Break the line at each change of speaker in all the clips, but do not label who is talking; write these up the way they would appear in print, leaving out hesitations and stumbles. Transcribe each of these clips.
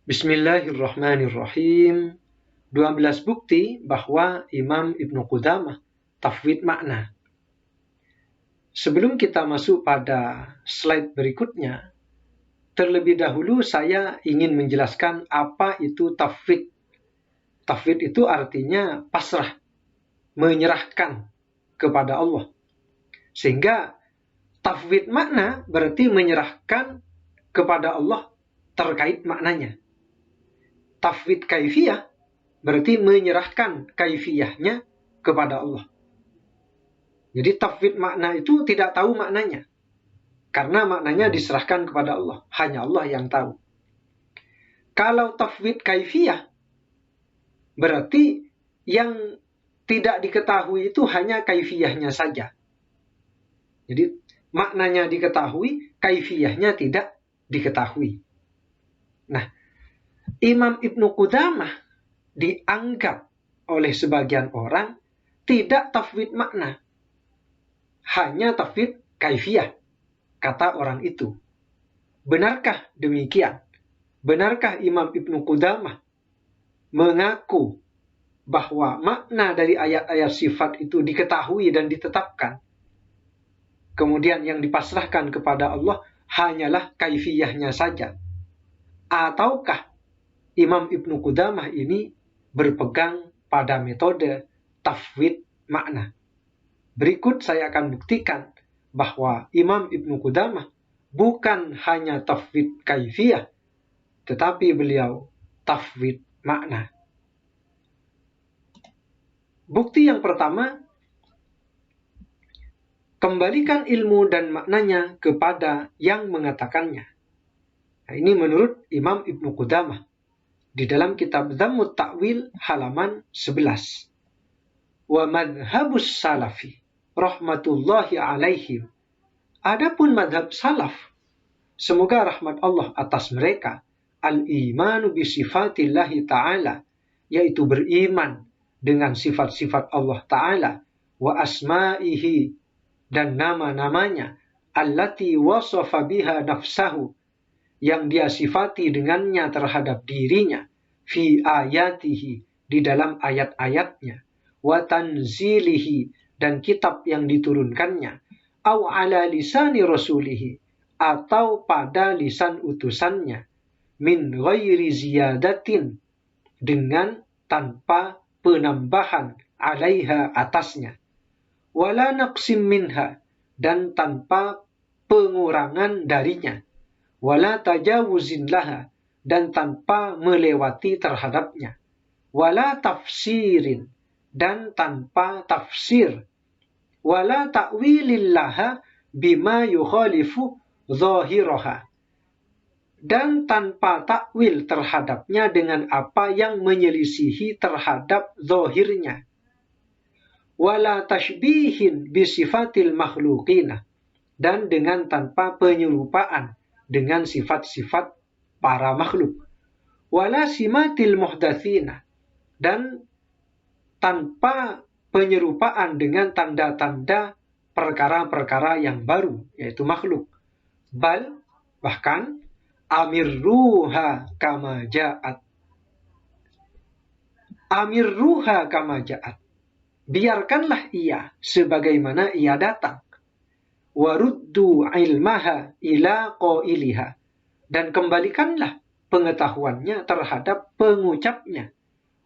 Bismillahirrahmanirrahim. 12 bukti bahwa Imam Ibnu Qudamah tafwid makna. Sebelum kita masuk pada slide berikutnya, terlebih dahulu saya ingin menjelaskan apa itu tafwid. Tafwid itu artinya pasrah, menyerahkan kepada Allah. Sehingga tafwid makna berarti menyerahkan kepada Allah terkait maknanya. Tafwid kaifiyah berarti menyerahkan kaifiyahnya kepada Allah. Jadi tafwid makna itu tidak tahu maknanya. Karena maknanya diserahkan kepada Allah. Hanya Allah yang tahu. Kalau tafwid kaifiyah berarti yang tidak diketahui itu hanya kaifiyahnya saja. Jadi maknanya diketahui, kaifiyahnya tidak diketahui. Nah, Imam Ibnu Qudamah dianggap oleh sebagian orang tidak tafwid makna. Hanya tafwid kaifiyah, kata orang itu. Benarkah demikian? Benarkah Imam Ibnu Qudamah mengaku bahwa makna dari ayat-ayat sifat itu diketahui dan ditetapkan? Kemudian yang dipasrahkan kepada Allah hanyalah kaifiyahnya saja. Ataukah Imam Ibnu Qudamah ini berpegang pada metode tafwid makna? Berikut saya akan buktikan bahwa Imam Ibnu Qudamah bukan hanya tafwid kaifiyah, tetapi beliau tafwid makna. Bukti yang pertama, kembalikan ilmu dan maknanya kepada yang mengatakannya. Nah, ini menurut Imam Ibnu Qudamah di dalam kitab Dhammut Ta'wil halaman 11. Wa madhabus salafi rahmatullahi alaihim. Adapun madhab salaf, semoga rahmat Allah atas mereka, al-imanu bisifatillahi ta'ala, yaitu beriman dengan sifat-sifat Allah Ta'ala, wa asma'ihi, dan nama-namanya, allati wasafa biha nafsahu, yang dia sifati dengannya terhadap dirinya, fi ayatihi, di dalam ayat-ayatnya, wa tanzilihi, dan kitab yang diturunkannya, au ala lisani rasulihi, atau pada lisan utusannya, min ghairi ziyadatin, dengan tanpa penambahan alaiha atasnya, wala naqsim minha, dan tanpa pengurangan darinya, wala tajawuzin laha, dan tanpa melewati terhadapnya, wala tafsirin, dan tanpa tafsir, wala ta'wilillaha bima yukhalifu zahiraha, dan tanpa takwil terhadapnya dengan apa yang menyelisihi terhadap zahirnya, wala tashbihin bisifatil makhluqina, dan dengan tanpa penyerupaan dengan sifat-sifat para makhluk, wala simatil muhdatsina, dan tanpa penyerupaan dengan tanda-tanda perkara-perkara yang baru, yaitu makhluk. Bal, bahkan, amirruha kama ja'at. Amirruha kama ja'at. Biarkanlah ia sebagaimana ia datang. Waruddu ilmaha ila qailiha, dan kembalikanlah pengetahuannya terhadap pengucapnya.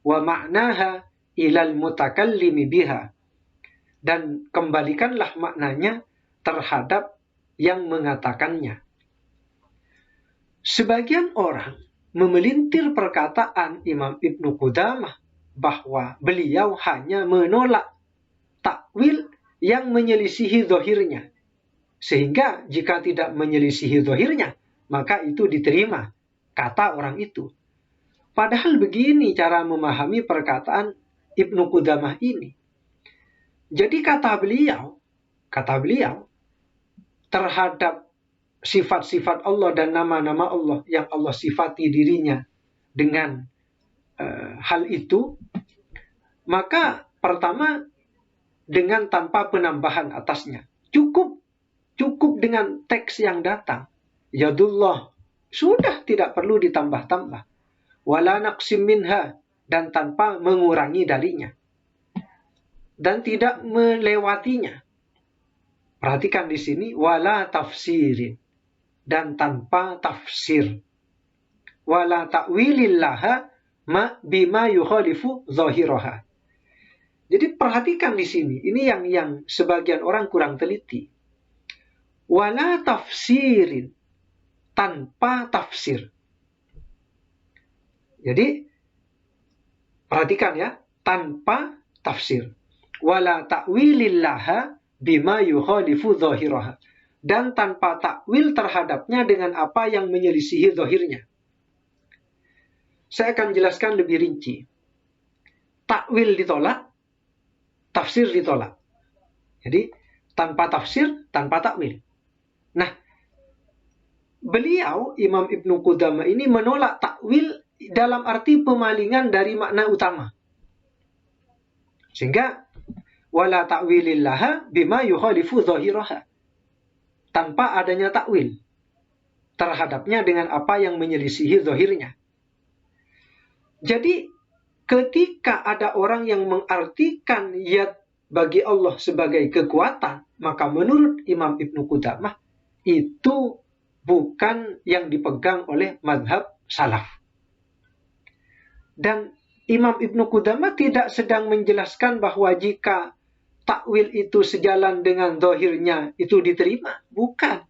Wa ma'naha ilal mutakallimi biha, dan kembalikanlah maknanya terhadap yang mengatakannya. Sebagian orang memelintir perkataan Imam Ibnu Qudamah bahwa beliau hanya menolak takwil yang menyelisihi zahirnya. Sehingga jika tidak menyelisihi zahirnya, maka itu diterima, kata orang itu. Padahal begini cara memahami perkataan Ibnu Qudamah ini. Jadi kata beliau terhadap sifat-sifat Allah dan nama-nama Allah yang Allah sifati dirinya dengan hal itu, maka pertama dengan tanpa penambahan atasnya. Cukup dengan teks yang datang. Yadullah, sudah tidak perlu ditambah-tambah. wala naqsim minha, dan tanpa mengurangi darinya, dan tidak melewatinya. Perhatikan di sini, wala tafsirin, dan tanpa tafsir. Wala ta'wilillaha ma bima yukhalifu zahiraha. Jadi perhatikan di sini, ini yang sebagian orang kurang teliti. Wala tafsirin, tanpa tafsir. Jadi perhatikan ya, tanpa tafsir. Wala ta'wilillaha bima yukhalifu zahiraha, dan tanpa takwil terhadapnya dengan apa yang menyelisihi zahirnya. Saya akan jelaskan lebih rinci. Takwil ditolak, tafsir ditolak. Jadi tanpa tafsir, tanpa takwil. Nah, beliau Imam Ibnu Qudamah ini menolak takwil dalam arti pemalingan dari makna utama. Sehingga wala ta'wilillaha bima yukhalifu zahiraha, tanpa adanya takwil terhadapnya dengan apa yang menyelisihi zahirnya. Jadi ketika ada orang yang mengartikan yad bagi Allah sebagai kekuatan, maka menurut Imam Ibnu Qudamah itu bukan yang dipegang oleh mazhab salaf. Dan Imam Ibnu Qudamah tidak sedang menjelaskan bahwa jika takwil itu sejalan dengan zahirnya itu diterima. Bukan.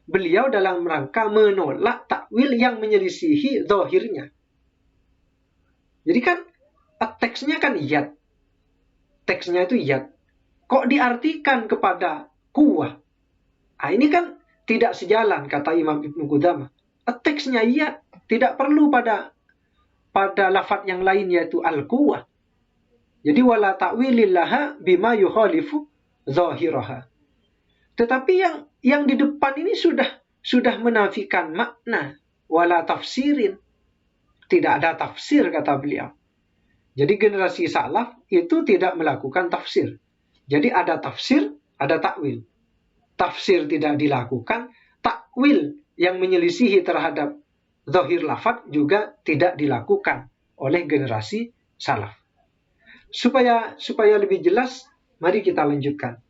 Beliau dalam rangka menolak takwil yang menyelisihi zahirnya. Jadi kan teksnya kan yad. Teksnya itu yad. Kok diartikan kepada kuwah? Nah, ini kan tidak sejalan, kata Imam Ibnu Qudamah. Teksnya yad. Tidak perlu pada lafaz yang lain, yaitu al-quwah. Jadi wala ta'wilillaha bima yukhalifu zahiraha. Tetapi yang di depan ini sudah menafikan makna. Wala tafsirin. Tidak ada tafsir, kata beliau. Jadi generasi salaf itu tidak melakukan tafsir. Jadi ada tafsir, ada takwil. Tafsir tidak dilakukan, takwil yang menyelisihi terhadap zahir lafaz juga tidak dilakukan oleh generasi salaf. Supaya lebih jelas, mari kita lanjutkan.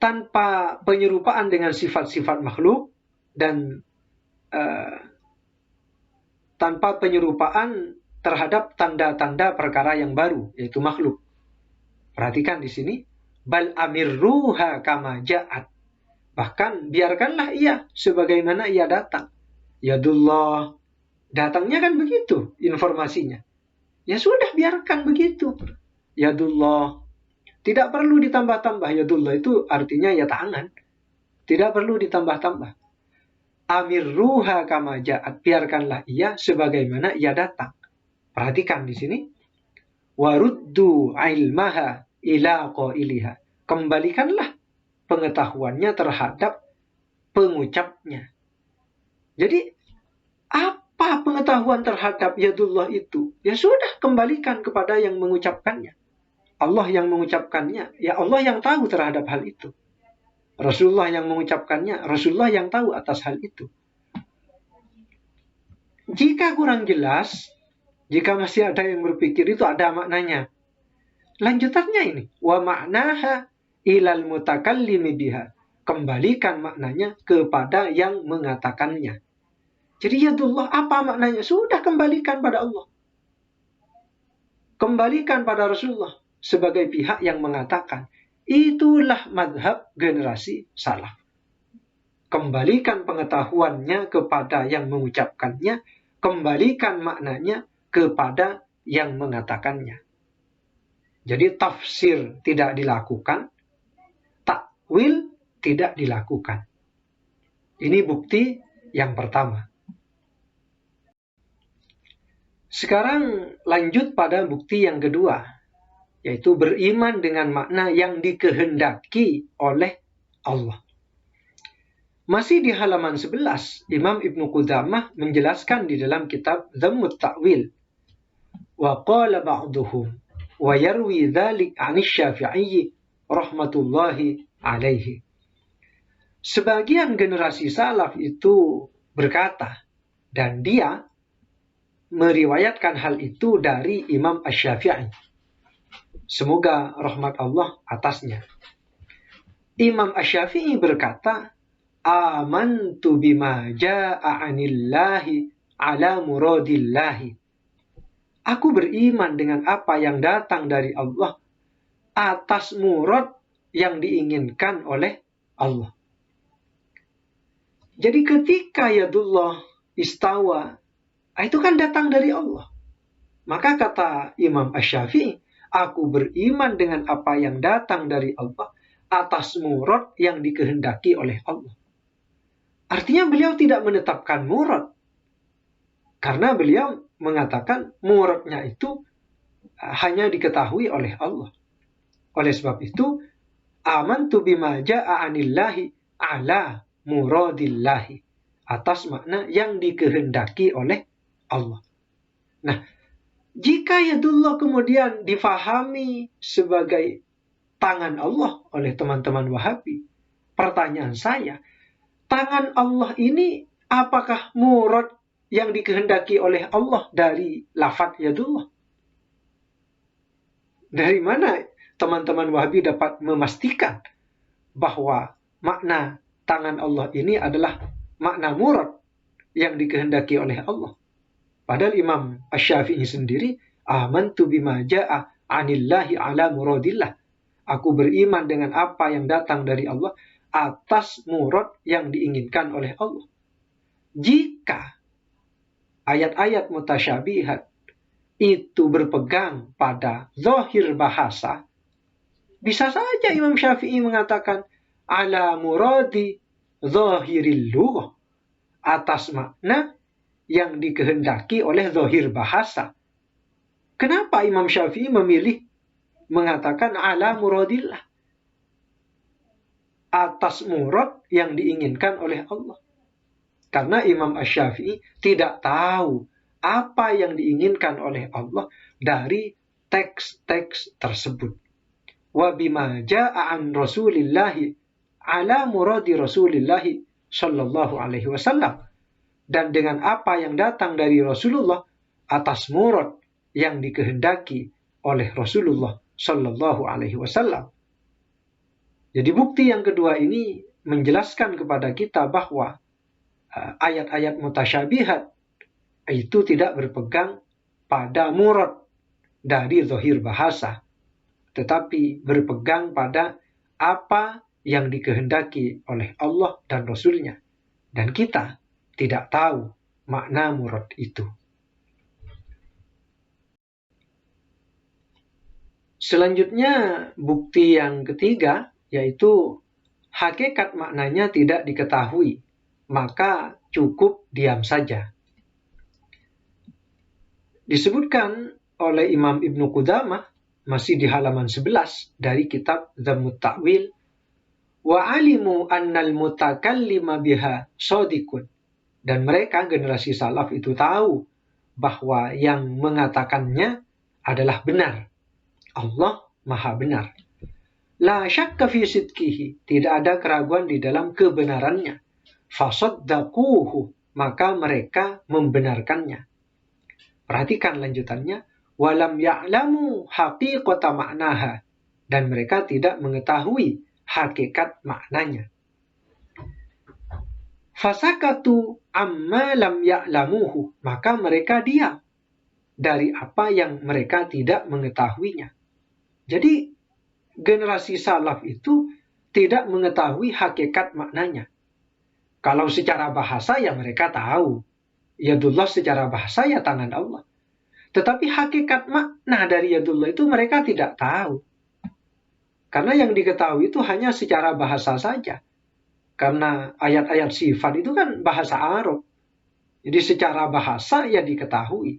Tanpa penyerupaan dengan sifat-sifat makhluk dan tanpa penyerupaan terhadap tanda-tanda perkara yang baru, yaitu makhluk. Perhatikan di sini, bal amirruha kama ja'at. Bahkan biarkanlah ia sebagaimana ia datang. Yadullah, datangnya kan begitu informasinya. Ya sudah, biarkan begitu. Yadullah, tidak perlu ditambah-tambah. Yadullah itu artinya ya tangan. Tidak perlu ditambah-tambah. Amirruha kama ja'at, biarkanlah ia sebagaimana ia datang. Perhatikan di sini. Waruddu ilmaha ila qailiha. Kembalikanlah pengetahuannya terhadap pengucapnya. Jadi apa pengetahuan terhadap yadullah itu? Ya sudah, kembalikan kepada yang mengucapkannya. Allah yang mengucapkannya, ya Allah yang tahu terhadap hal itu. Rasulullah yang mengucapkannya, Rasulullah yang tahu atas hal itu. Jika kurang jelas, jika masih ada yang berpikir itu ada maknanya, lanjutannya ini, wa ma'naha ilal mutakallimi biha. Kembalikan maknanya kepada yang mengatakannya. Jadi yadullah apa maknanya? Sudah, kembalikan pada Allah. Kembalikan pada Rasulullah sebagai pihak yang mengatakan. Itulah madhab generasi salaf. Kembalikan pengetahuannya kepada yang mengucapkannya, kembalikan maknanya kepada yang mengatakannya. Jadi tafsir tidak dilakukan, takwil tidak dilakukan. Ini bukti yang pertama. Sekarang lanjut pada bukti yang kedua, yaitu beriman dengan makna yang dikehendaki oleh Allah. Masih di halaman 11, Imam Ibnu Qudamah menjelaskan di dalam kitab Dhammut Ta'wil. Wa qala ba'duhum wa yarwi dhalik 'ani Syafi'i rahmatullahi alaihi. Sebagian generasi salaf itu berkata, Dan dia meriwayatkan hal itu dari Imam Asy-Syafi'i. Semoga rahmat Allah atasnya. Imam Asy-Syafi'i berkata, amantu bima ja'a anillahi ala muradillahi. Aku beriman dengan apa yang datang dari Allah atas murad yang diinginkan oleh Allah. Jadi ketika yadullah istawa, itu kan datang dari Allah. Maka kata Imam Asy-Syafi'i, aku beriman dengan apa yang datang dari Allah atas murad yang dikehendaki oleh Allah. Artinya beliau tidak menetapkan murad. Karena beliau mengatakan muradnya itu hanya diketahui oleh Allah. Oleh sebab itu, amantu bima ja'a anillahi ala muradillahi. Atas makna yang dikehendaki oleh Allah. Nah, jika yadullah kemudian difahami sebagai tangan Allah oleh teman-teman Wahabi, pertanyaan saya, tangan Allah ini apakah murad yang dikehendaki oleh Allah dari lafaz yadullah? Dari mana teman-teman Wahabi dapat memastikan bahwa makna tangan Allah ini adalah makna murad yang dikehendaki oleh Allah? Padahal Imam Asy-Syafi'i sendiri, amantu bima ja'a anillahi ala muradillah. Aku beriman dengan apa yang datang dari Allah atas murad yang diinginkan oleh Allah. Jika ayat-ayat mutasyabihat itu berpegang pada zahir bahasa, bisa saja Imam Syafi'i mengatakan ala muradi zahiril lughah, atas makna yang dikehendaki oleh zahir bahasa. Kenapa Imam Syafi'i memilih mengatakan ala muradillah, atas murad yang diinginkan oleh Allah? Karena Imam Asy-Syafi'i tidak tahu apa yang diinginkan oleh Allah dari teks-teks tersebut. Wa bima jaa'a an Rasulillahi ala muradi Rasulillahi sallallahu alaihi wasallam. Dan dengan apa yang datang dari Rasulullah atas murad yang dikehendaki oleh Rasulullah sallallahu alaihi wasallam. Jadi bukti yang kedua ini menjelaskan kepada kita bahwa ayat-ayat mutasyabihat itu tidak berpegang pada murad dari zahir bahasa, tetapi berpegang pada apa yang dikehendaki oleh Allah dan Rasul-Nya. Dan kita tidak tahu makna murad itu. Selanjutnya, bukti yang ketiga, yaitu hakikat maknanya tidak diketahui, maka cukup diam saja. Disebutkan oleh Imam Ibnu Qudamah, masih di halaman 11 dari kitab Dhammut Ta'wil, wa alimu annal mutakallima biha shadiqun. Dan mereka, generasi salaf itu tahu bahwa yang mengatakannya adalah benar. Allah Maha benar. La syakka fi sidqihi, tidak ada keraguan di dalam kebenarannya. Fasaddaquhu, maka mereka membenarkannya. Perhatikan lanjutannya, walam ya'lamu haqiqata ma'naha, dan mereka tidak mengetahui hakikat maknanya. Fasakatu amma lam ya'lamuhu, maka mereka diam dari apa yang mereka tidak mengetahuinya. Jadi generasi salaf itu tidak mengetahui hakikat maknanya. Kalau secara bahasa ya mereka tahu, yadullah secara bahasa ya tangan Allah. Tetapi hakikat makna dari yadullah itu mereka tidak tahu. Karena yang diketahui itu hanya secara bahasa saja. Karena ayat-ayat sifat itu kan bahasa Arab. Jadi secara bahasa ya diketahui.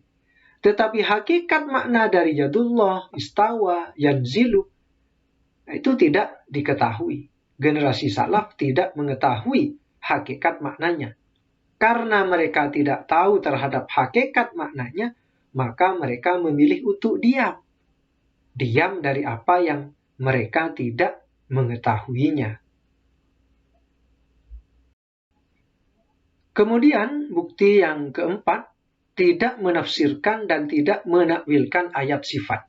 Tetapi hakikat makna dari yadullah, istawa, yanzilu, itu tidak diketahui. Generasi salaf tidak mengetahui hakikat maknanya. Karena mereka tidak tahu terhadap hakikat maknanya, maka mereka memilih untuk diam. Diam dari apa yang mereka tidak mengetahuinya. Kemudian bukti yang keempat, tidak menafsirkan dan tidak menakwilkan ayat sifat.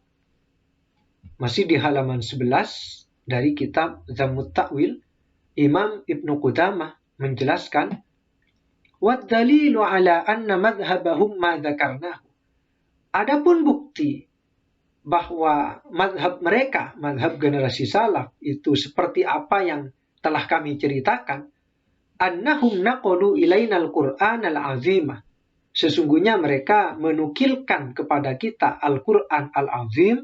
Masih di halaman 11 dari kitab Zammut Ta'wil, Imam Ibnu Qudamah menjelaskan, وَالدَّلِيلُ عَلَىٰ أَنَّ مَذْهَبَهُمْ مَا ذَكَرْنَاهُ. Adapun bukti bahwa mazhab mereka, mazhab generasi salaf, itu seperti apa yang telah kami ceritakan, annahum naqulu ilaina al-Qur'an al-azimah. Sesungguhnya mereka menukilkan kepada kita Al-Quran Al-Azim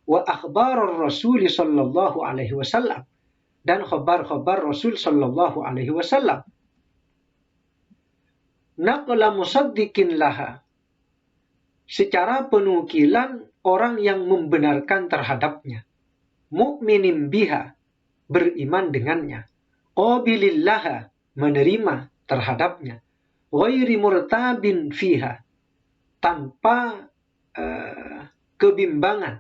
wa akhbar Rasul sallallahu alaihi wasallam, dan khabar-khabar Rasul sallallahu alaihi wasallam. Naqla musaddiqin laha, secara penukilan orang yang membenarkan terhadapnya, mu'minin biha, beriman dengannya, qabilillaha, menerima terhadapnya, ghairi murtabin fiha, tanpa kebimbangan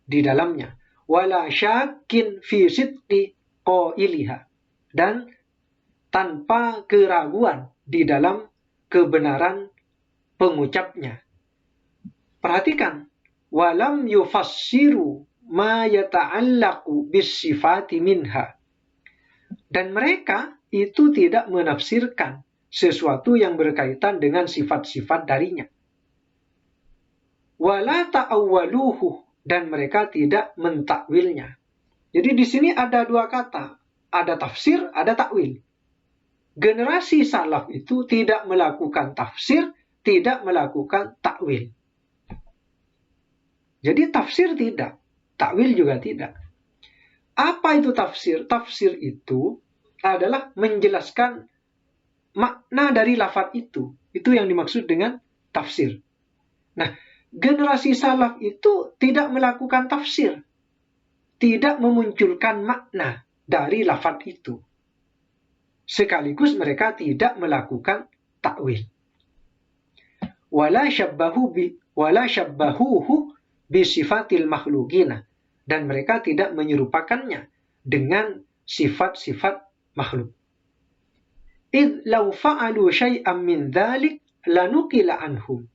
di dalamnya, wala syakin fi sidqi qailiha, dan tanpa keraguan di dalam kebenaran pengucapnya. Perhatikan, walam yufassiru ma yata'allaqu bis-sifati minha, dan mereka itu tidak menafsirkan sesuatu yang berkaitan dengan sifat-sifat darinya. Wala ta'awwaluhu, dan mereka tidak mentakwilnya. Jadi di sini ada dua kata, ada tafsir, ada takwil. Generasi salaf itu tidak melakukan tafsir, tidak melakukan takwil. Jadi tafsir tidak, takwil juga tidak. Apa itu tafsir? Tafsir itu adalah menjelaskan makna dari lafaz itu. Itu yang dimaksud dengan tafsir. Nah, generasi salaf itu tidak melakukan tafsir, tidak memunculkan makna dari lafaz itu. Sekaligus mereka tidak melakukan takwil. Wala syabbahuhu bi sifatil makhluqina, dan mereka tidak menyerupakannya dengan sifat-sifat makhluk. Idh law fa'alu syai'an min dzalik lanukila anhum.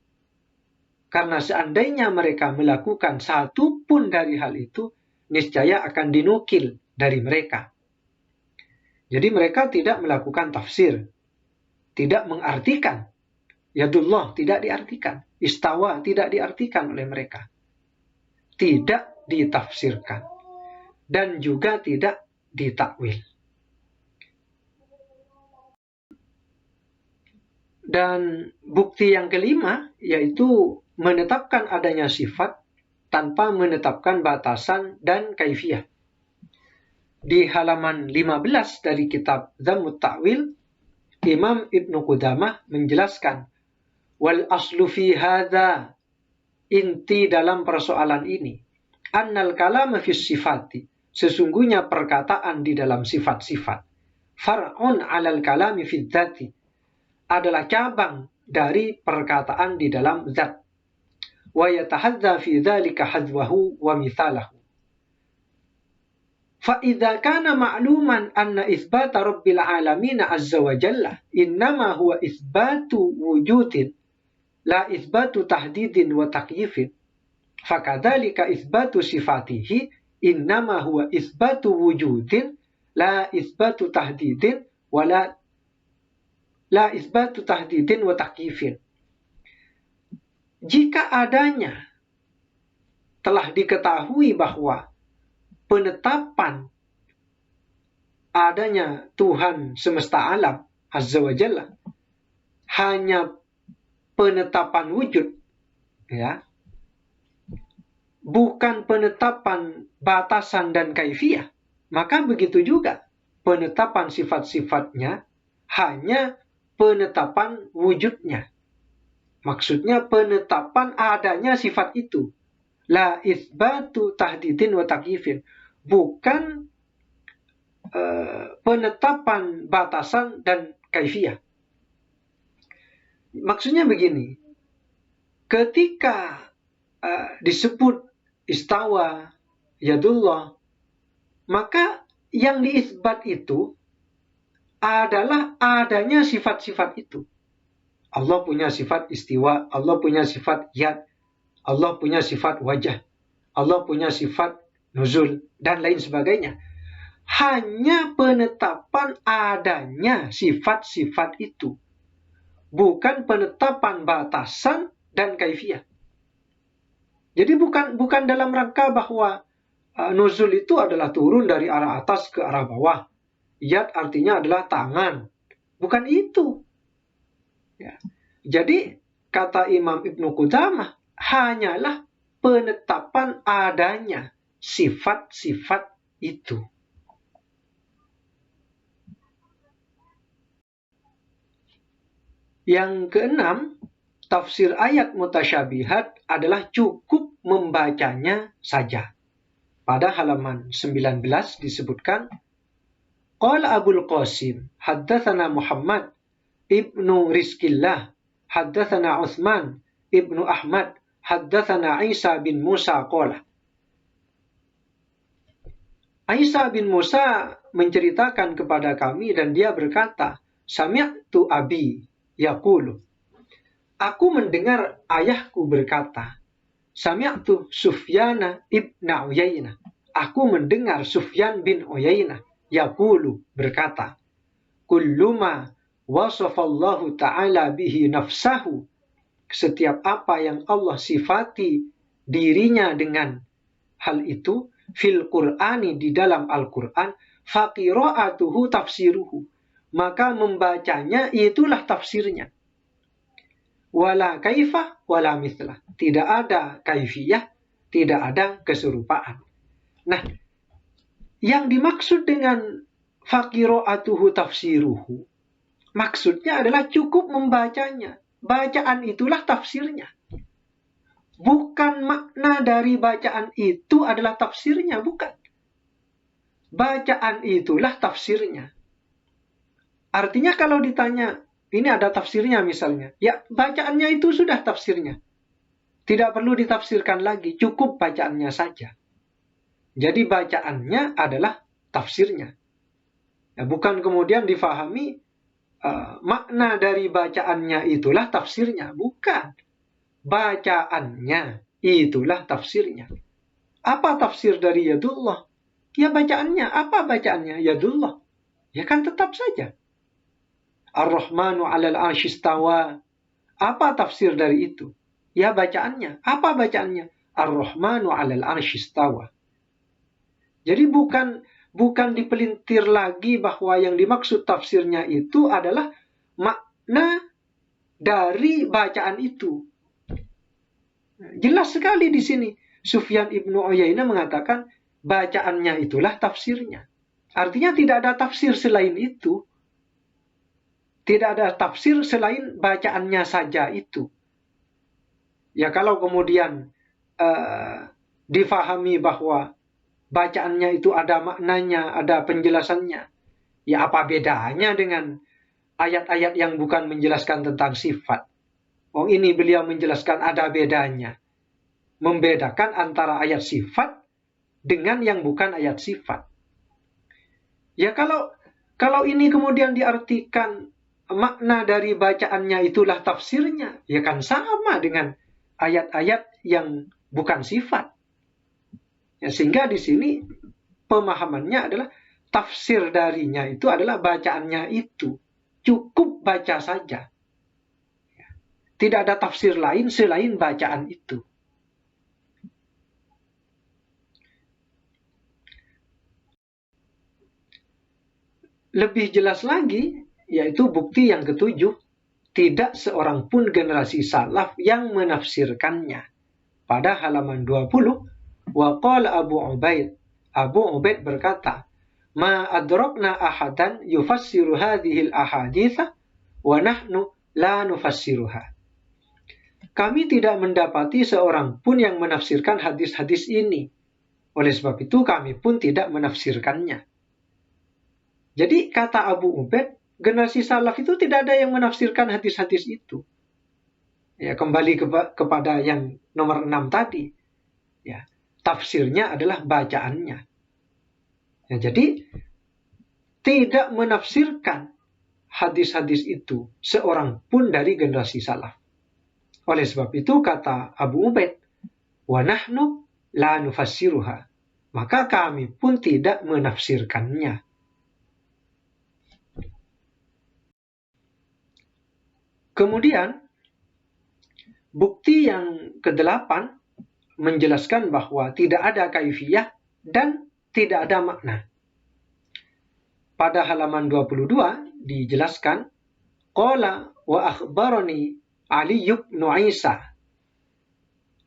Karena seandainya mereka melakukan satu pun dari hal itu, niscaya akan dinukil dari mereka. Jadi mereka tidak melakukan tafsir, tidak mengartikan. Yadullah tidak diartikan, istawa tidak diartikan oleh mereka. Tidak ditafsirkan, dan juga tidak ditakwil. Dan bukti yang kelima, yaitu menetapkan adanya sifat tanpa menetapkan batasan dan kaifiyah. Di halaman 15 dari kitab Zammut Ta'wil, Imam Ibnu Qudamah menjelaskan, wal aslu fi hadza, inti dalam persoalan ini, annal kalama fi sifati, sesungguhnya perkataan di dalam sifat-sifat, far'un 'alal kalami fi dzati, adalah cabang dari perkataan di dalam zat, wa yatahadza fi dzalika hadzwahu wa mithalahu. Fa idza kana ma'luman anna itsbata rabbil alamin azza wa jalla innama huwa itsbatu wujudin la itsbatu tahdidin wa takyifin, fakadzalika itsbatu sifatihi innama huwa itsbatu wujudin la itsbatu tahdidin wa la itsbatu tahdidin wa takyifin. Jika adanya telah diketahui bahwa penetapan adanya Tuhan semesta alam azza wa jalla hanya penetapan wujud, ya, bukan penetapan batasan dan kaifiyah, maka begitu juga penetapan sifat-sifatnya hanya penetapan wujudnya. Maksudnya penetapan adanya sifat itu, la isbatu tahdidin wa takyifin, bukan penetapan batasan dan kaifiyah. Maksudnya begini, ketika disebut istawa, yadullah, maka yang diisbat itu adalah adanya sifat-sifat itu. Allah punya sifat istiwa, Allah punya sifat yad, Allah punya sifat wajah, Allah punya sifat nuzul, dan lain sebagainya. Hanya penetapan adanya sifat-sifat itu, bukan penetapan batasan dan kaifiyah. Jadi bukan dalam rangka bahwa nuzul itu adalah turun dari arah atas ke arah bawah. Yad artinya adalah tangan. Bukan itu. Ya. Jadi kata Imam Ibnu Qudamah hanyalah penetapan adanya sifat-sifat itu. Yang keenam, tafsir ayat mutasyabihat adalah cukup membacanya saja. Pada halaman 19 disebutkan, Qala Abul Qasim, haddatsana Muhammad ibnu Rizkillah, haddatsana Utsman ibnu Ahmad, haddatsana Isa bin Musa qala. Isa bin Musa menceritakan kepada kami dan dia berkata, Sami'tu abi yaqulu. Aku mendengar ayahku berkata, Sami'tu Sufyana ibn Uyainah. Aku mendengar Sufyan bin Uyainah yaqulu berkata, Kulluma wasafallahu ta'ala bihi nafsahu. Setiap apa yang Allah sifati dirinya dengan hal itu, fil Qur'ani di dalam Al-Qur'an, faqira'atuhu tafsiruhu. Maka membacanya itulah tafsirnya. Wala kaifah wala mithlah. Tidak ada kaifiyah, tidak ada keserupaan. Nah, yang dimaksud dengan faqira'atuhu tafsiruhu, maksudnya adalah cukup membacanya. Bacaan itulah tafsirnya. Bukan makna dari bacaan itu adalah tafsirnya, bukan. Bacaan itulah tafsirnya. Artinya kalau ditanya, ini ada tafsirnya misalnya, ya bacaannya itu sudah tafsirnya. Tidak perlu ditafsirkan lagi, cukup bacaannya saja. Jadi bacaannya adalah tafsirnya. Ya, bukan kemudian difahami makna dari bacaannya itulah tafsirnya, bukan. Bacaannya itulah tafsirnya. Apa tafsir dari yadullah? Ya bacaannya. Apa bacaannya? Yadullah. Ya kan tetap saja. Ar-Rahmanu 'alal 'arsy istawa. Apa tafsir dari itu? Ya bacaannya. Apa bacaannya? Ar-Rahmanu 'alal 'arsy istawa. Jadi bukan dipelintir lagi bahwa yang dimaksud tafsirnya itu adalah makna dari bacaan itu. Jelas sekali di sini. Sufyan ibnu Uyainah mengatakan bacaannya itulah tafsirnya. Artinya tidak ada tafsir selain itu. Tidak ada tafsir selain bacaannya saja itu. Ya kalau kemudian difahami bahwa bacaannya itu ada maknanya, ada penjelasannya. Ya apa bedanya dengan ayat-ayat yang bukan menjelaskan tentang sifat? Oh ini beliau menjelaskan ada bedanya. Membedakan antara ayat sifat dengan yang bukan ayat sifat. Ya kalau ini kemudian diartikan makna dari bacaannya itulah tafsirnya, ya kan sama dengan ayat-ayat yang bukan sifat. Ya, sehingga di sini pemahamannya adalah tafsir darinya itu adalah bacaannya itu. Cukup baca saja. Tidak ada tafsir lain selain bacaan itu. Lebih jelas lagi, yaitu bukti yang ketujuh, tidak seorang pun generasi salaf yang menafsirkannya. Pada halaman 20, wa qala Abu Ubaid berkata, ma adrakna ahadan yufassiru hadhil ahaditha wa nahnu la nufassiruha. Kami tidak mendapati seorang pun yang menafsirkan hadis-hadis ini. Oleh sebab itu kami pun tidak menafsirkannya. Jadi kata Abu Ubaid, generasi salaf itu tidak ada yang menafsirkan hadis-hadis itu. Ya, kembali kepada yang nomor 6 tadi. Ya, tafsirnya adalah bacaannya. Ya, jadi tidak menafsirkan hadis-hadis itu seorang pun dari generasi salaf. Oleh sebab itu kata Abu Ubaid, wa nahnu la nufassiruha. Maka kami pun tidak menafsirkannya. Kemudian, bukti yang ke-8 menjelaskan bahwa tidak ada kaifiyah dan tidak ada makna. Pada halaman 22 dijelaskan, qala wa akhbarani Ali bin Isa,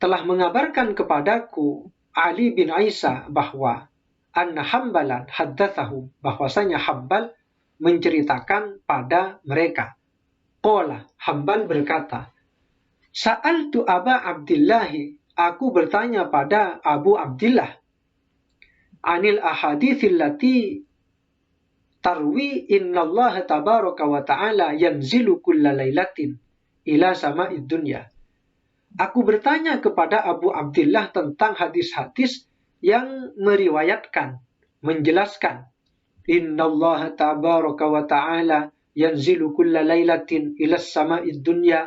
telah mengabarkan kepadaku Ali bin Isa bahwa anna Hambalan haddatsahu, bahwasanya Hambal menceritakan pada mereka. Qala, Hambal berkata, sa'altu Aba Abdillahi, aku bertanya pada Abu Abdillah, anil ahaditsil lati tarwi innallaha tabaraka wa ta'ala yanzilu kulla lailatin ila sama'id dunya. Aku bertanya kepada Abu Abdillah tentang hadis-hadis yang meriwayatkan, menjelaskan, innallaha tabaraka wa ta'ala yanzilu kulla lailatin ila sama'id dunya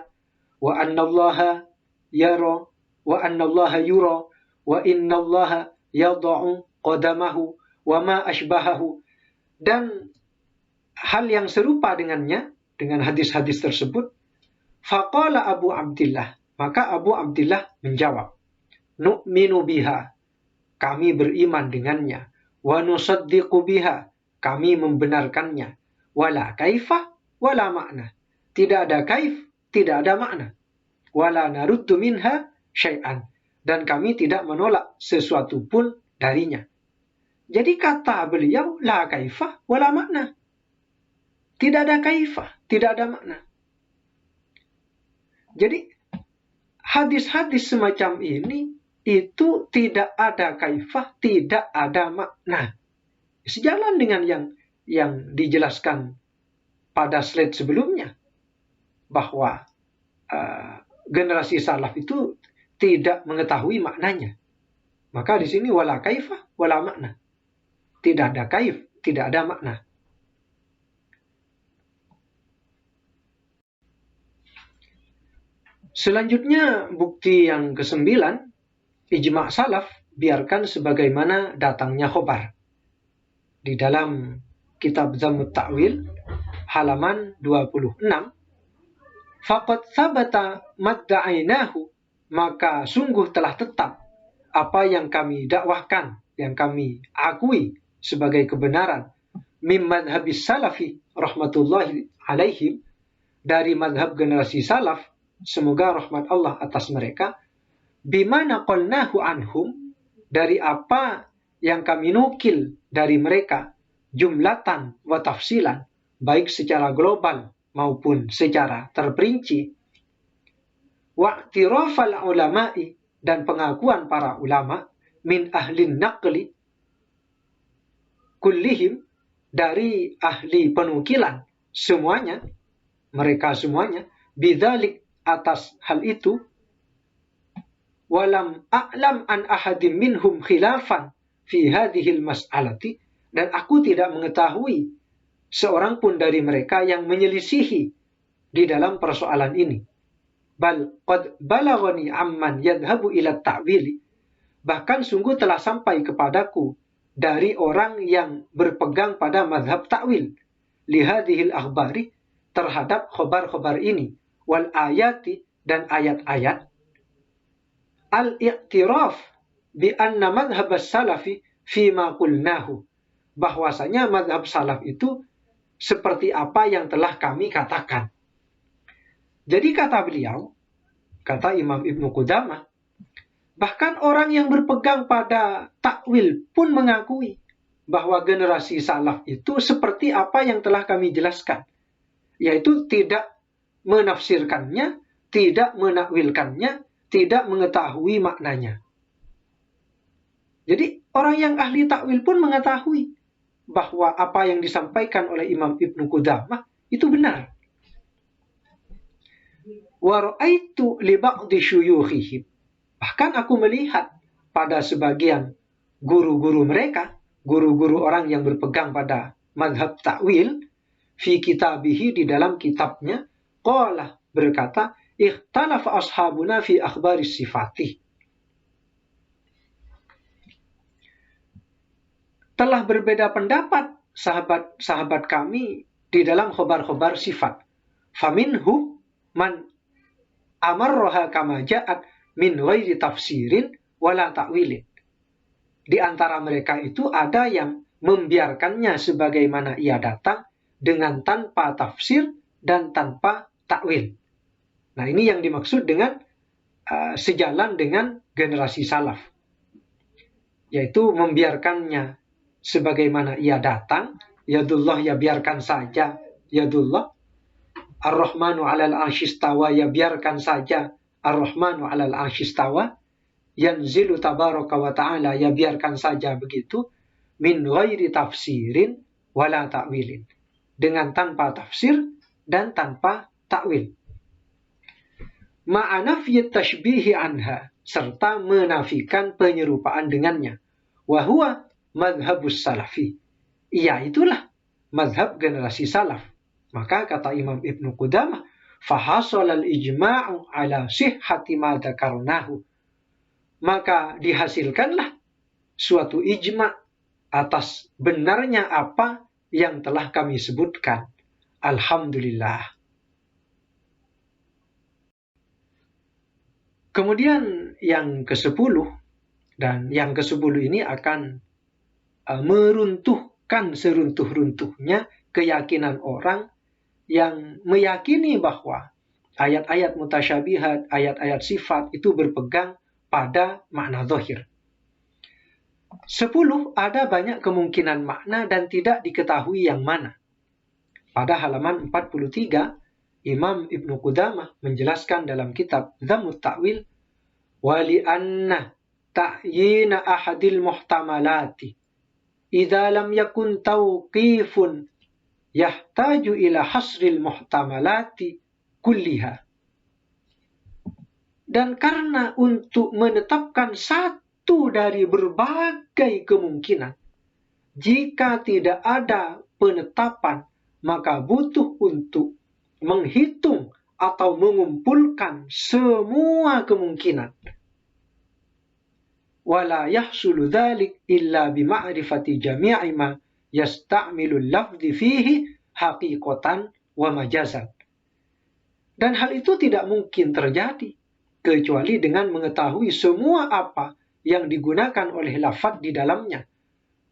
wa annallaha yara wa annallaha yura wa innallaha yada'u qadamahu wa ma ashbahahu, dan hal yang serupa dengannya, dengan hadis-hadis tersebut. Faqala Abu Abdillah, maka Abu Abdillah menjawab, nu'minu biha, kami beriman dengannya, wa nusaddiqu biha, kami membenarkannya, wala kaifah wala makna, tidak ada kaif, tidak ada makna, wala naruddu minha syai'an, dan kami tidak menolak sesuatu pun darinya. Jadi kata beliau, la kaifah wala makna. Tidak ada kaifah, tidak ada makna. Jadi hadis-hadis semacam ini itu tidak ada kaifah, tidak ada makna. Sejalan dengan yang dijelaskan pada slide sebelumnya, bahwa generasi salaf itu tidak mengetahui maknanya. Maka di sini wala kaifah wala makna. Tidak ada kaif, tidak ada makna. Selanjutnya, bukti yang ke-9, ijma' salaf biarkan sebagaimana datangnya khobar. Di dalam kitab Zammut Ta'wil, halaman 26, faqad thabata madda'ainahu, maka sungguh telah tetap apa yang kami dakwahkan, yang kami akui sebagai kebenaran, mim madhabis salafi rahmatullahi alaihim, dari madhab generasi salaf, semoga rahmat Allah atas mereka, bima naqalnahu anhum, dari apa yang kami nukil dari mereka, jumlatan wa tafsilan, baik secara global maupun secara terperinci, wa'tirafal ulama'i, dan pengakuan para ulama, min ahlin naqli kullihim, dari ahli penukilan semuanya, mereka semuanya, bidzalik, atas hal itu, walam a'lam an ahadim minhum khilafan fi hadhil mas'alati, dan aku tidak mengetahui seorang pun dari mereka yang menyelisihi di dalam persoalan ini. Bal qad balaghani amman yadhhabu ila ta'wili, bahkan sungguh telah sampai kepadaku dari orang yang berpegang pada mazhab ta'wil, lihadihil akhbari, terhadap khobar-khobar ini, wal ayati, dan ayat-ayat, al-i'tiraf bi anna madhhab as-salafi fima qulnahu, bahwasanya mazhab salaf itu seperti apa yang telah kami katakan. Jadi kata beliau, kata Imam Ibnu Qudamah, bahkan orang yang berpegang pada takwil pun mengakui bahwa generasi salaf itu seperti apa yang telah kami jelaskan, yaitu tidak menafsirkannya, tidak menakwilkannya, tidak mengetahui maknanya. Jadi orang yang ahli takwil pun mengetahui bahwa apa yang disampaikan oleh Imam Ibnu Qudamah itu benar. Wa ra'aitu li ba'di syuyukhihim, bahkan aku melihat pada sebagian guru-guru mereka, guru-guru orang yang berpegang pada madhab ta'wil, fi kitabihi di dalam kitabnya, qala berkata, ikhtalafa ashabuna fi akhbaris sifati. Telah berbeda pendapat sahabat-sahabat kami di dalam khobar-khobar sifat. Faminhum man amarroha kama ja'at min ghairi tafsirin wala ta'wilin. Di antara mereka itu ada yang membiarkannya sebagaimana ia datang dengan tanpa tafsir dan tanpa takwil. Nah, ini yang dimaksud dengan sejalan dengan generasi salaf, yaitu membiarkannya sebagaimana ia datang. Yadullah, ya biarkan saja yadullah. Ar-Rahmanu 'alal 'arsyistawa, ya biarkan saja Ar-Rahmanu 'alal 'arsyistawa. Yanzilu tabaraka wa ta'ala, ya biarkan saja begitu. Min ghairi tafsirin wala ta'wilin, dengan tanpa tafsir dan tanpa takwil. Ma'anafiyat tashbihi anha, serta menafikan penyerupaan dengannya. Wahuwa madhabus salafi, ia itulah madhab generasi salaf. Maka kata Imam Ibnu Qudamah, fahasolal ijma'u ala sihhati ma dzakarnahu, maka dihasilkanlah suatu ijma' atas benarnya apa yang telah kami sebutkan. Alhamdulillah. Kemudian yang ke-10, dan yang ke-10 ini akan meruntuhkan seruntuh-runtuhnya keyakinan orang yang meyakini bahwa ayat-ayat mutasyabihat, ayat-ayat sifat itu berpegang pada makna zahir. 10, ada banyak kemungkinan makna dan tidak diketahui yang mana. Pada halaman 43, Imam Ibnu Qudamah menjelaskan dalam kitab Dhammut Ta'wil, wali anna ta'yina ahadil muhtamalati idza lam yakun tauqifun yahtaju ila hasril muhtamalati kulliha. Dan karena untuk menetapkan satu dari berbagai kemungkinan, jika tidak ada penetapan, maka butuh untuk menghitung atau mengumpulkan semua kemungkinan. Wala yahsulu dzalik illa bima'rifati jami'i ma yasta'milu al-lafzi fihi haqiqatan wa majazan. Dan hal itu tidak mungkin terjadi kecuali dengan mengetahui semua apa yang digunakan oleh lafaz di dalamnya,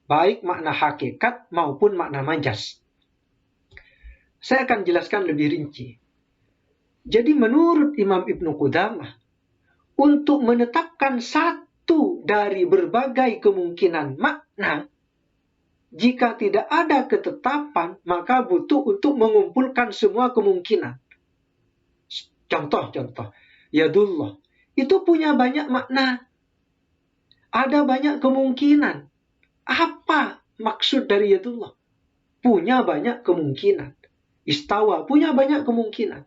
baik makna hakikat maupun makna majaz. Saya akan jelaskan lebih rinci. Jadi menurut Imam Ibnu Qudamah, untuk menetapkan satu dari berbagai kemungkinan makna, jika tidak ada ketetapan, maka butuh untuk mengumpulkan semua kemungkinan. Contoh, yadullah, itu punya banyak makna. Ada banyak kemungkinan. Apa maksud dari yadullah? Punya banyak kemungkinan. Istawa, punya banyak kemungkinan.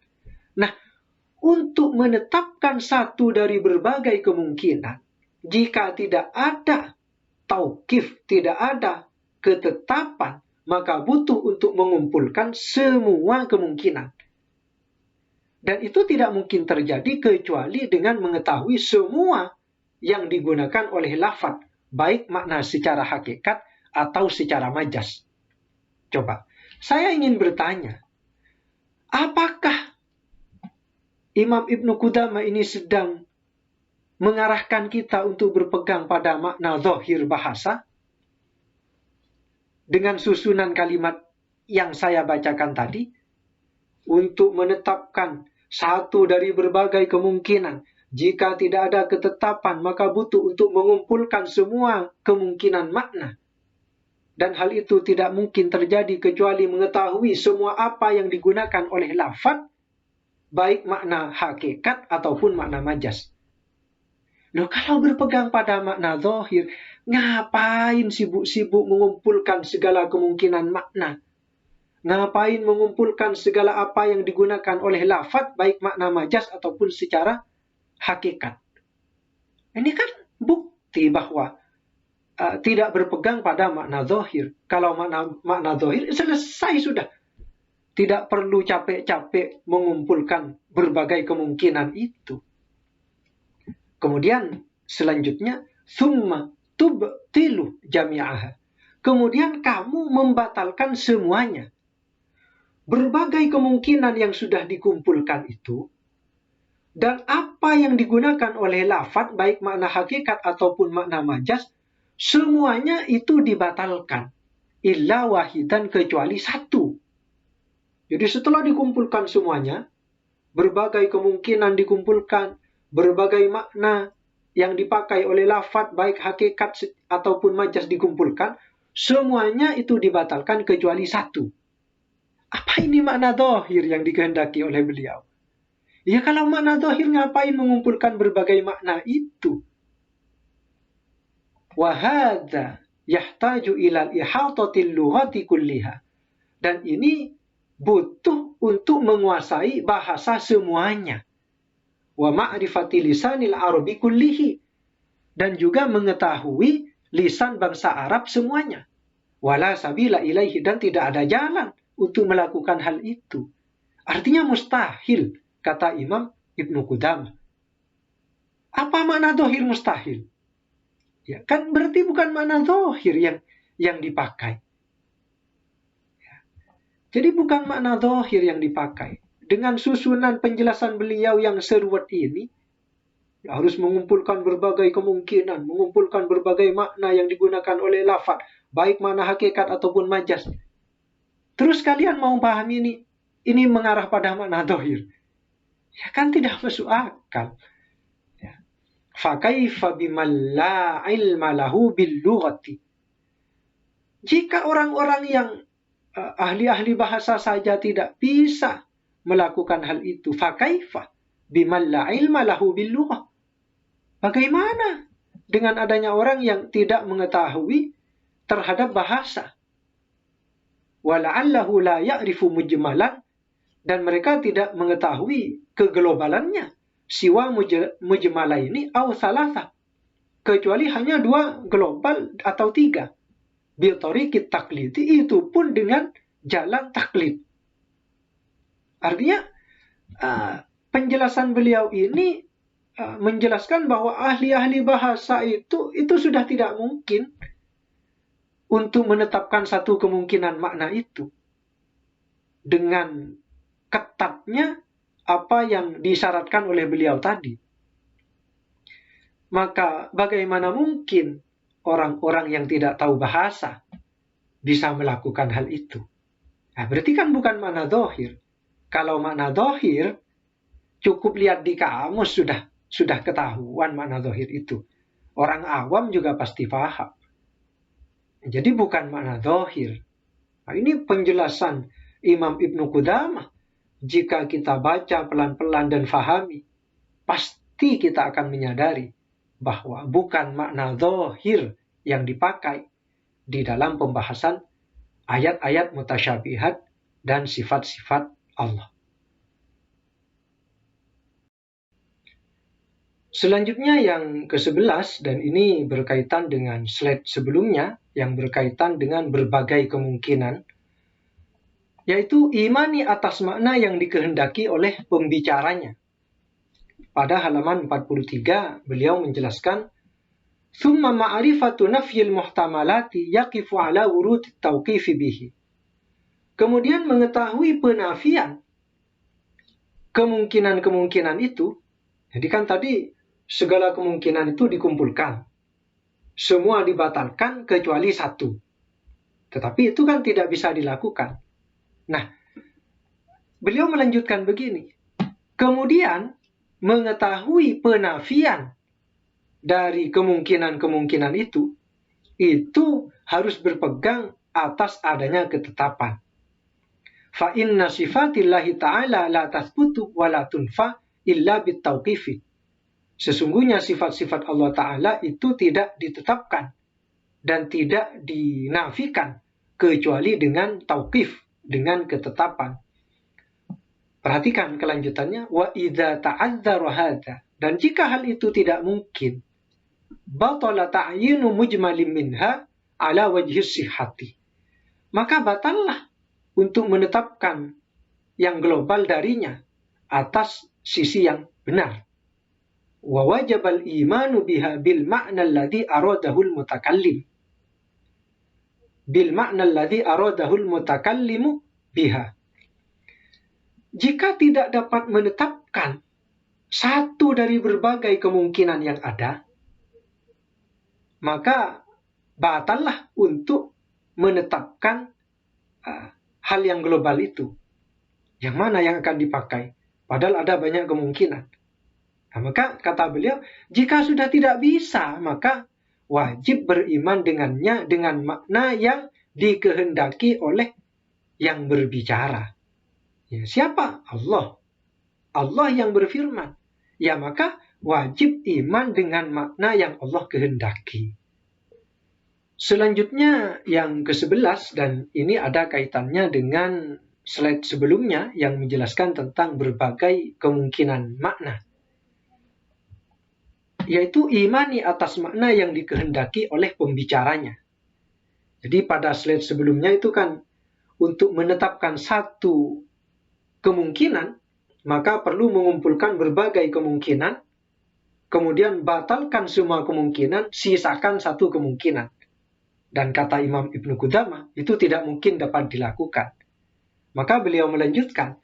Nah, untuk menetapkan satu dari berbagai kemungkinan, jika tidak ada tauqif, tidak ada ketetapan, maka butuh untuk mengumpulkan semua kemungkinan. Dan itu tidak mungkin terjadi kecuali dengan mengetahui semua yang digunakan oleh lafaz, baik makna secara hakikat atau secara majaz. Coba, saya ingin bertanya, apakah Imam Ibnu Qudamah ini sedang mengarahkan kita untuk berpegang pada makna zahir bahasa dengan susunan kalimat yang saya bacakan tadi, untuk menetapkan satu dari berbagai kemungkinan? Jika tidak ada ketetapan, maka butuh untuk mengumpulkan semua kemungkinan makna. Dan hal itu tidak mungkin terjadi kecuali mengetahui semua apa yang digunakan oleh lafaz, baik makna hakikat ataupun makna majaz. Loh, kalau berpegang pada makna zahir, ngapain sibuk-sibuk mengumpulkan segala kemungkinan makna? Ngapain mengumpulkan segala apa yang digunakan oleh lafaz, baik makna majaz ataupun secara hakikat? Ini kan bukti bahwa tidak berpegang pada makna zahir. Kalau makna zahir selesai sudah. Tidak perlu capek-capek mengumpulkan berbagai kemungkinan itu. Kemudian selanjutnya, summa tubtilu jami'aha. Kemudian kamu membatalkan semuanya. Berbagai kemungkinan yang sudah dikumpulkan itu, dan apa yang digunakan oleh lafaz, baik makna hakikat ataupun makna majas, semuanya itu dibatalkan. Illa wahidan, kecuali satu. Jadi setelah dikumpulkan semuanya, berbagai kemungkinan dikumpulkan, berbagai makna yang dipakai oleh lafaz, baik hakikat ataupun majas dikumpulkan, semuanya itu dibatalkan kecuali satu. Apa ini makna zahir yang dikehendaki oleh beliau? Ya kalau makna zahir, ngapain mengumpulkan berbagai makna itu? Wahadza yahtaju ilal ihatatil lughati kulliha. Dan ini butuh untuk menguasai bahasa semuanya. Wa ma'rifati lisanil arabi kullihi. Dan juga mengetahui lisan bangsa Arab semuanya. Wala sabila ilaihi, dan tidak ada jalan untuk melakukan hal itu. Artinya mustahil, kata Imam Ibnu Qudamah. Apa makna zahir mustahil? Ya, kan berarti bukan makna zahir yang dipakai. Jadi bukan makna zahir yang dipakai. Dengan susunan penjelasan beliau yang seruat ini, harus mengumpulkan berbagai kemungkinan, mengumpulkan berbagai makna yang digunakan oleh lafaz, baik makna hakikat ataupun majas. Terus kalian mau paham ini mengarah pada makna zahir. Ya kan tidak masuk akal. Ya. Fakaifa biman la ilma lahu bil lughati. Jika orang-orang yang ahli-ahli bahasa saja tidak bisa melakukan hal itu, fakaifa biman la ilma lahu bil lughah. Bagaimana dengan adanya orang yang tidak mengetahui terhadap bahasa? Wala'allahu la ya'rifu mujmalan, dan mereka tidak mengetahui keglobalannya. Siwa mujmala ini aw salasa, kecuali hanya dua global atau tiga. Bitoriqit taklidi, itu pun dengan jalan taklid. Artinya penjelasan beliau ini menjelaskan bahwa ahli-ahli bahasa itu sudah tidak mungkin untuk menetapkan satu kemungkinan makna itu dengan ketatnya apa yang disyaratkan oleh beliau tadi. Maka bagaimana mungkin orang-orang yang tidak tahu bahasa bisa melakukan hal itu? Nah, berarti kan bukan makna zahir. Kalau makna zahir, cukup lihat di kamus sudah ketahuan makna zahir itu. Orang awam juga pasti paham. Jadi bukan makna zahir. Nah, ini penjelasan Imam Ibnu Qudamah. Jika kita baca pelan-pelan dan fahami, pasti kita akan menyadari bahwa bukan makna zahir yang dipakai di dalam pembahasan ayat-ayat mutasyabihat dan sifat-sifat Allah. Selanjutnya yang ke-11, dan ini berkaitan dengan slide sebelumnya yang berkaitan dengan berbagai kemungkinan, yaitu imani atas makna yang dikehendaki oleh pembicaranya. Pada halaman 43 beliau menjelaskan, "Tsumma ma'rifatu nafyil muhtamalati yaqifu ala wurud tauqifi bihi." Kemudian mengetahui penafian kemungkinan-kemungkinan itu. Jadi kan tadi segala kemungkinan itu dikumpulkan. Semua dibatalkan kecuali satu. Tetapi itu kan tidak bisa dilakukan. Nah, beliau melanjutkan begini. Kemudian mengetahui penafian dari kemungkinan-kemungkinan itu harus berpegang atas adanya ketetapan. Fa inna sifatillahi ta'ala la tathbutu wa la tunfa illa bitauqifi. Sesungguhnya sifat-sifat Allah Ta'ala itu tidak ditetapkan dan tidak dinafikan kecuali dengan tauqif, dengan ketetapan. Perhatikan kelanjutannya, wa idza ta'adzara hadza, dan jika hal itu tidak mungkin, batala ta'yinu mujmalim minha ala wajhi sihhati. Maka batallah untuk menetapkan yang global darinya atas sisi yang benar. Wa wajabal imanu biha bil ma'na alladhi aradahul mutakallim. Bil ma'na alladhi aradahul mutakallimu biha. Jika tidak dapat menetapkan satu dari berbagai kemungkinan yang ada, maka batallah untuk menetapkan hal yang global itu. Yang mana yang akan dipakai? Padahal ada banyak kemungkinan. Nah, maka kata beliau, jika sudah tidak bisa, maka wajib beriman dengannya dengan makna yang dikehendaki oleh yang berbicara. Ya, siapa? Allah. Allah yang berfirman. Ya, maka wajib iman dengan makna yang Allah kehendaki. Selanjutnya yang ke-11, dan ini ada kaitannya dengan slide sebelumnya yang menjelaskan tentang berbagai kemungkinan makna, yaitu imani atas makna yang dikehendaki oleh pembicaranya. Jadi pada slide sebelumnya itu kan untuk menetapkan satu kemungkinan, maka perlu mengumpulkan berbagai kemungkinan, kemudian batalkan semua kemungkinan, sisakan satu kemungkinan. Dan kata Imam Ibnu Qudamah, itu tidak mungkin dapat dilakukan. Maka beliau melanjutkan,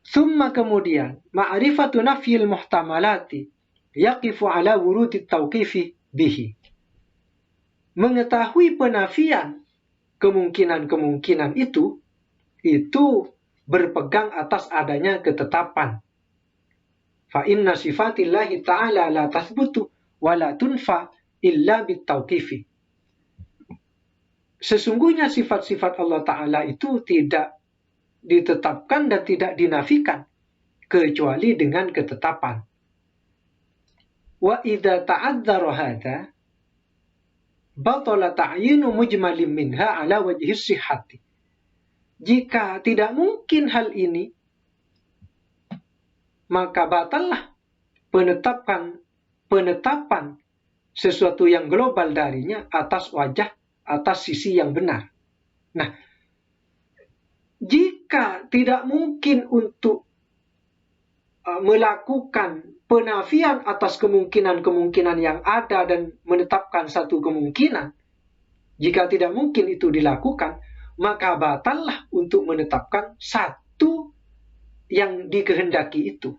summa kemudian, ma'rifatu nafyil muhtamalati, yaqifu ala wurudi tauqifi bihi. Mengetahui penafian kemungkinan-kemungkinan itu berpegang atas adanya ketetapan. Fa inna sifatillahi ta'ala la tathbutu wa la tunfa illa bitauqifi. Sesungguhnya sifat-sifat Allah Ta'ala itu tidak ditetapkan dan tidak dinafikan kecuali dengan ketetapan. Wa idza ta'adzara hadza batala ta'yinu mujmalim minha ala wajhi sihhati. Jika tidak mungkin hal ini, maka batallah penetapan sesuatu yang global darinya atas sisi yang benar. Nah, jika tidak mungkin untuk melakukan penafian atas kemungkinan-kemungkinan yang ada dan menetapkan satu kemungkinan, jika tidak mungkin itu dilakukan, maka batallah untuk menetapkan satu yang dikehendaki itu.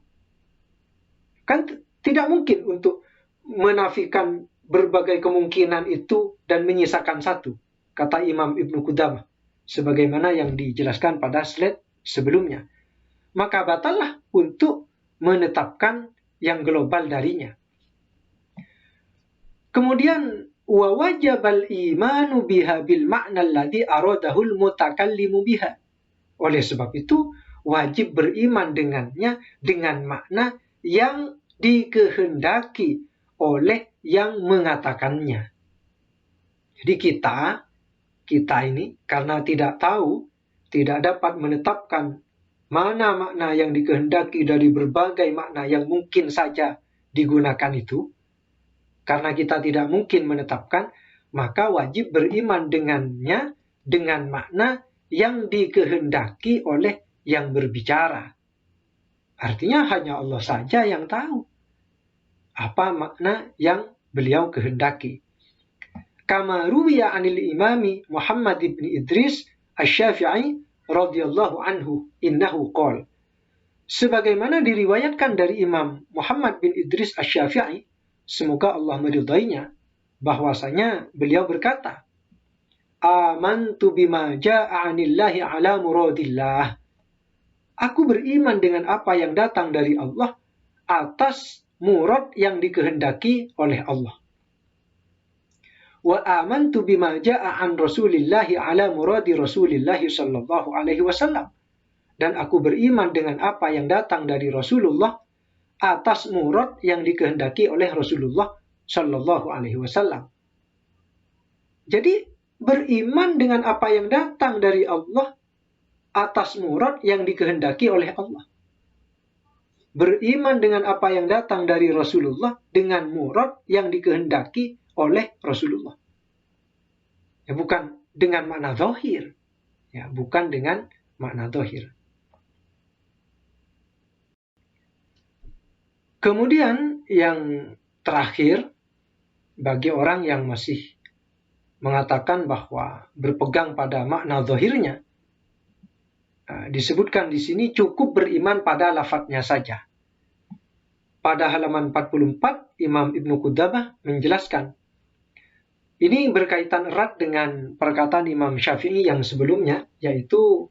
Kan tidak mungkin untuk menafikan berbagai kemungkinan itu dan menyisakan satu, kata Imam Ibnu Qudamah, sebagaimana yang dijelaskan pada slide sebelumnya. Maka batallah untuk menetapkan yang global darinya. Kemudian wa wajabal imanu biha bil ma'na alladhi aradahul mutakallimu biha. Oleh sebab itu wajib beriman dengannya dengan makna yang dikehendaki oleh yang mengatakannya. Jadi kita ini karena tidak tahu, tidak dapat menetapkan mana makna yang dikehendaki dari berbagai makna yang mungkin saja digunakan itu, karena kita tidak mungkin menetapkan, maka wajib beriman dengannya dengan makna yang dikehendaki oleh yang berbicara. Artinya hanya Allah saja yang tahu apa makna yang beliau kehendaki. Kama ruwiya anil imami Muhammad ibn Idris Asy-Syafi'i radhiyallahu anhu innahu qol. Sebagaimana diriwayatkan dari Imam Muhammad bin Idris Asy-Syafi'i, semoga Allah meridainya, bahwasanya beliau berkata, amantu bima jaa'a 'anillahi 'ala muradillah. Aku beriman dengan apa yang datang dari Allah atas murad yang dikehendaki oleh Allah. Wa amantu bima jaa'a 'an Rasulillahi 'ala muradi Rasulillahi sallallahu alaihi wasallam. Dan aku beriman dengan apa yang datang dari Rasulullah atas murad yang dikehendaki oleh Rasulullah sallallahu alaihi wasallam. Jadi beriman dengan apa yang datang dari Allah atas murad yang dikehendaki oleh Allah. beriman dengan apa yang datang dari Rasulullah dengan murad yang dikehendaki oleh Rasulullah. Ya, bukan dengan makna zahir. Ya, bukan dengan makna zahir. Kemudian yang terakhir, bagi orang yang masih mengatakan bahwa berpegang pada makna zahirnya, disebutkan di sini cukup beriman pada lafadznya saja. Pada halaman 44, Imam Ibnu Qudamah menjelaskan, ini berkaitan erat dengan perkataan Imam Syafi'i yang sebelumnya, yaitu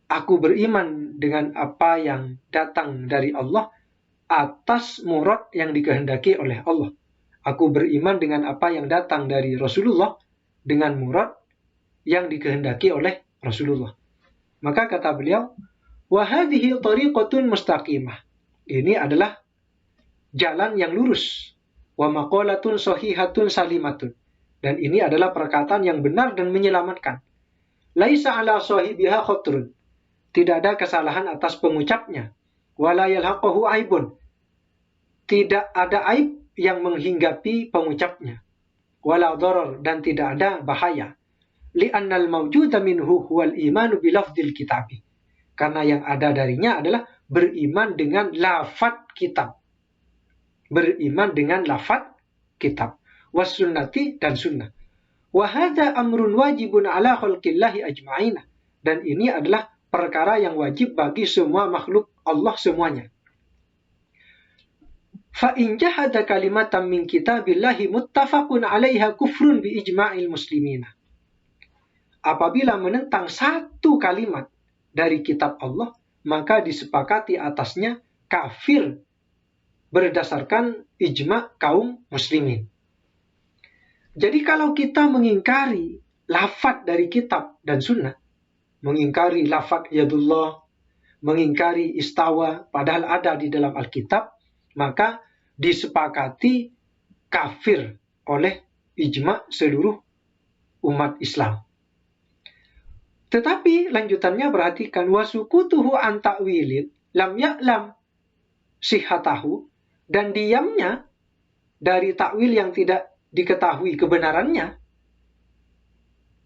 aku beriman dengan apa yang datang dari Allah atas murad yang dikehendaki oleh Allah. Aku beriman dengan apa yang datang dari Rasulullah dengan murad yang dikehendaki oleh Rasulullah. Maka kata beliau, wa hadhihi tariqatun mustaqimah. Ini adalah jalan yang lurus. Wa maqalatun sahihatun salimatun. Dan ini adalah perkataan yang benar dan menyelamatkan. Laisa ala sahibiha khatrun. Tidak ada kesalahan atas pengucapnya. Wala yalhaqahu aibun. Tidak ada aib yang menghinggapi pengucapnya. Wala darar, dan tidak ada bahaya. Li'annal mawjuda minhu huwal imanu bilafdil kitabi. Karena yang ada darinya adalah beriman dengan lafaz kitab. Beriman dengan lafaz kitab. Was sunnati, dan sunnah. Wa hadza amrun wajibun ala khalqillahi ajma'ina. Dan ini adalah perkara yang wajib bagi semua makhluk Allah semuanya. Fa in jahada kalimatan min kitabillahi muttafaqun 'alaiha kufrun bi ijma'il muslimina. Apabila menentang satu kalimat dari kitab Allah, maka disepakati atasnya kafir berdasarkan ijma' kaum muslimin. Jadi kalau kita mengingkari lafaz dari kitab dan sunnah, mengingkari lafaz yadullah, mengingkari istawa, padahal ada di dalam Alkitab, maka disepakati kafir oleh ijma' seluruh umat Islam. Tetapi lanjutannya perhatikan, wasukutuhu an ta'wilin lam ya'lam sihhatahu, dan diamnya dari takwil yang tidak diketahui kebenarannya,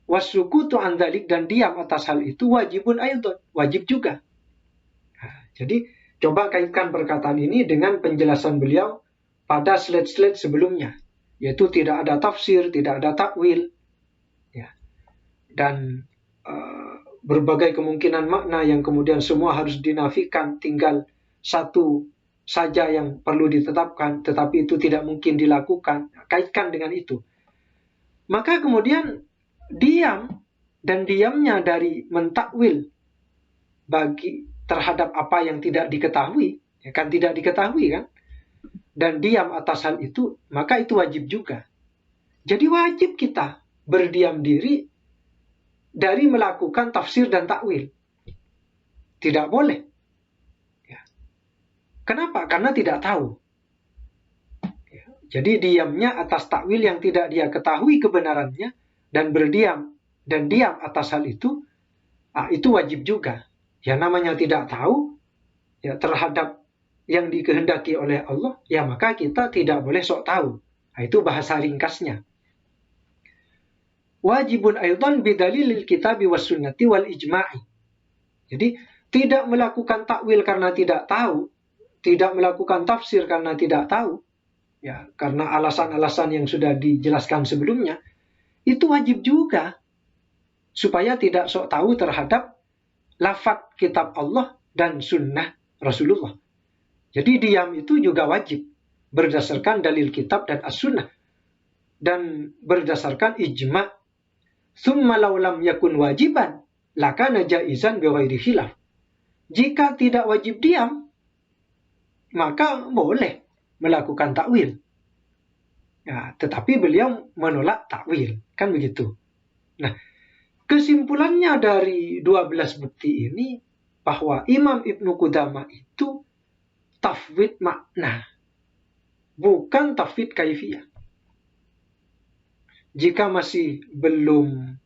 wasukutu an dzalik, dan diam atas hal itu, wajibun aidon, wajib juga. Jadi coba kaitkan perkataan ini dengan penjelasan beliau pada slide-slide sebelumnya, yaitu tidak ada tafsir, tidak ada takwil, ya. Dan berbagai kemungkinan makna yang kemudian semua harus dinafikan, tinggal satu saja yang perlu ditetapkan, tetapi itu tidak mungkin dilakukan. Kaitkan dengan itu. Maka kemudian diam, dan diamnya dari mentakwil bagi terhadap apa yang tidak diketahui, ya kan, tidak diketahui kan, dan diam atas hal itu, maka itu wajib juga. Jadi wajib kita berdiam diri dari melakukan tafsir dan takwil. Tidak boleh. Ya. Kenapa? Karena tidak tahu. Ya. Jadi diamnya atas takwil yang tidak dia ketahui kebenarannya, dan berdiam dan diam atas hal itu wajib juga. Ya, namanya tidak tahu ya terhadap yang dikehendaki oleh Allah, ya maka kita tidak boleh sok tahu. Itu bahasa ringkasnya. Wajibun aidan bidalilil kitabi was sunnati wal ijma'i. Jadi tidak melakukan takwil karena tidak tahu, tidak melakukan tafsir karena tidak tahu, ya karena alasan-alasan yang sudah dijelaskan sebelumnya, itu wajib juga supaya tidak sok tahu terhadap lafaz kitab Allah dan sunnah Rasulullah. Jadi diam itu juga wajib berdasarkan dalil kitab dan as-sunnah dan berdasarkan ijma'. Tsumma law lam yakun wajiban lakana jaizan bighairi khilaf. Jika tidak wajib diam, maka boleh melakukan takwil. Ya, tetapi beliau menolak takwil, kan begitu. Nah, kesimpulannya dari 12 bukti ini bahwa Imam Ibnu Qudamah itu tafwid makna, bukan tafwid kaifiyah. Jika masih belum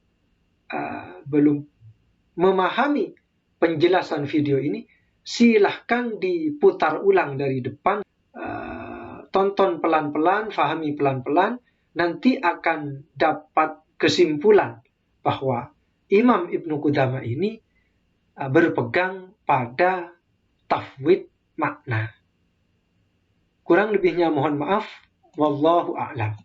memahami penjelasan video ini, silahkan diputar ulang dari depan, tonton pelan-pelan, fahami pelan-pelan, nanti akan dapat kesimpulan bahwa Imam Ibnu Qudamah ini berpegang pada tafwid makna. Kurang lebihnya mohon maaf. Wallahu a'lam.